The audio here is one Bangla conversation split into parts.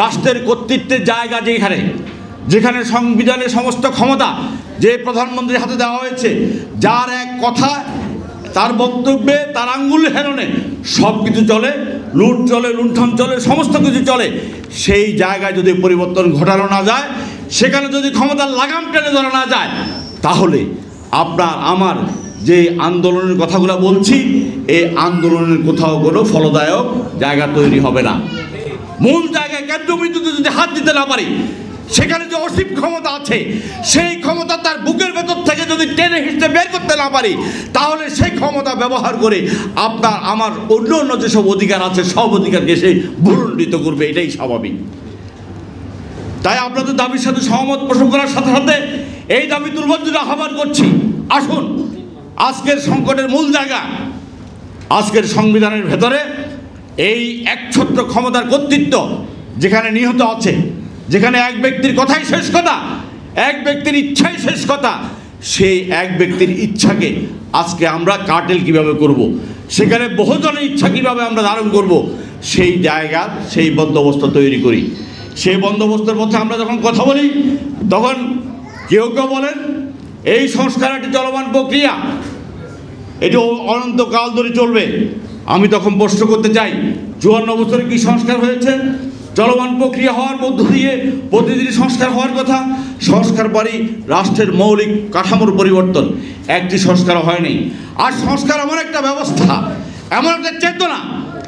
রাষ্ট্রের কর্তৃত্বের জায়গা যেখানে যেখানে সংবিধানের সমস্ত ক্ষমতা যে প্রধানমন্ত্রীর হাতে দেওয়া হয়েছে, যার এক কথা তার বক্তব্যে তার আঙ্গুল হেলনে সব কিছু চলে, লুট চলে, লুণ্ঠন চলে, সমস্ত কিছু চলে, সেই জায়গায় যদি পরিবর্তন ঘটানো না যায়, সেখানে যদি ক্ষমতার লাগাম টেনে ধরা না যায়, তাহলে আপনার আমার যে আন্দোলনের কথাগুলো বলছি, এই আন্দোলনের কোথাও কোনো ফলদায়ক জায়গা তৈরি হবে না। মূল জায়গায় কেন্দ্রবিন্দুতে যদি হাত দিতে না পারি, সেখানে যে অসীম ক্ষমতা আছে, সেই ক্ষমতা তার বুকের ভেতর থেকে যদি টেনে হিঁচড়ে বের করতে না পারি, তাহলে সেই ক্ষমতা ব্যবহার করে আপনার আমার অন্য অন্য যেসব অধিকার আছে, সব অধিকারকে সে ভূলণ্ডিত করবে, এটাই স্বাভাবিক। তাই আপনাদের দাবির সাথে সহমত পোষণ করার সাথে সাথে এই দাবি দুর্বন্ধের আহ্বান করছি, আসুন আজকের সংকটের মূল জায়গা, আজকের সংবিধানের ভেতরে এই একছত্র ক্ষমতার কর্তৃত্ব যেখানে নিহত আছে, যেখানে এক ব্যক্তির কথাই শেষ কথা, এক ব্যক্তির ইচ্ছাই শেষ কথা, সেই এক ব্যক্তির ইচ্ছাকে আজকে আমরা কাটেল কিভাবে করব, সেখানে বহুজনের ইচ্ছা কিভাবে আমরা ধারণ করব, সেই জায়গার সেই বন্দোবস্ত তৈরি করি। সেই বন্দোবস্তের মধ্যে আমরা যখন কথা বলি, তখন কেউ কেউ বলেন এই সংস্কার একটি চলমান প্রক্রিয়া, এটি অনন্তকাল ধরে চলবে। আমি তখন প্রশ্ন করতে চাই, 54 বছরে কি সংস্কার হয়েছে? চলমান প্রক্রিয়া হওয়ার মধ্য দিয়ে প্রতিদিন সংস্কার হওয়ার কথা। সংস্কার পরই রাষ্ট্রের মৌলিক কাঠামোর পরিবর্তন, একটি সংস্কার হয়নি। আর সংস্কার এমন একটা ব্যবস্থা, এমন একটা চেতনা,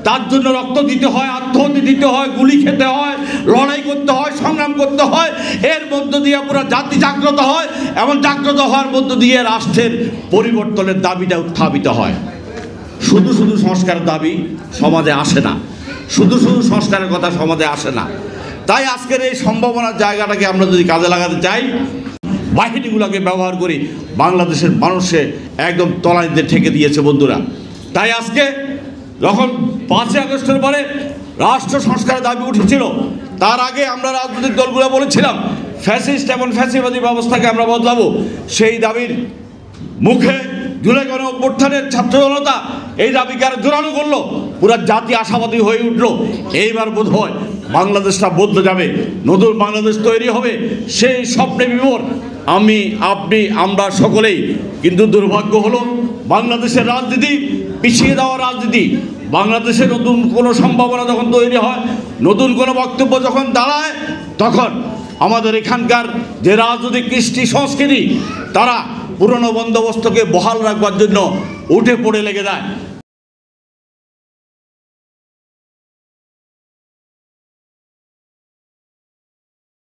তার জন্য রক্ত দিতে হয়, আত্মহত্যা দিতে হয়, গুলি খেতে হয়, লড়াই করতে হয়, সংগ্রাম করতে হয়, এর মধ্য দিয়ে পুরো জাতি জাগ্রত হয়, এবং জাগ্রত হওয়ার মধ্য দিয়ে রাষ্ট্রের পরিবর্তনের দাবিটা উত্থাপিত হয়। শুধু শুধু সংস্কারের দাবি সমাজে আসে না, শুধু শুধু সংস্কারের কথা সমাজে আসে না। তাই আজকের এই সম্ভাবনার জায়গাটাকে আমরা যদি কাজে লাগাতে চাই, বাহিনীগুলোকে ব্যবহার করি, বাংলাদেশের মানুষে একদম তলানিতে ঠেকে দিয়েছে বন্ধুরা। তাই আজকে যখন 5ই আগস্টের পরে রাষ্ট্র সংস্কারের দাবি উঠেছিল, তার আগে আমরা রাজনৈতিক দলগুলো বলেছিলাম ফ্যাসিস্ট এবং ফ্যাসিবাদী ব্যবস্থাকে আমরা বদলাবো। সেই দাবির মুখে জুলাই গণ অভ্যুত্থানের ছাত্র জনতা এই দাবিকে আরো জোরালো করলো, পুরো জাতি আশাবাদী হয়ে উঠলো। এইবার বোধ হয় বাংলাদেশটা বদলে যাবে, নতুন বাংলাদেশ তৈরি হবে, সেই স্বপ্নে বিভোর আমি, আপনি, আমরা সকলেই। কিন্তু দুর্ভাগ্য হলো বাংলাদেশের রাজনীতি পিছিয়ে দেওয়া রাজনীতি। বাংলাদেশে নতুন কোনো সম্ভাবনা যখন তৈরি হয়, নতুন কোনো বক্তব্য যখন দাঁড়ায়, তখন আমাদের এখানকার যে রাজনৈতিক কৃষ্টি সংস্কৃতি, তারা পুরনো বন্দোবস্তকে বহাল রাখবার জন্য উঠে পড়ে লেগে যায়।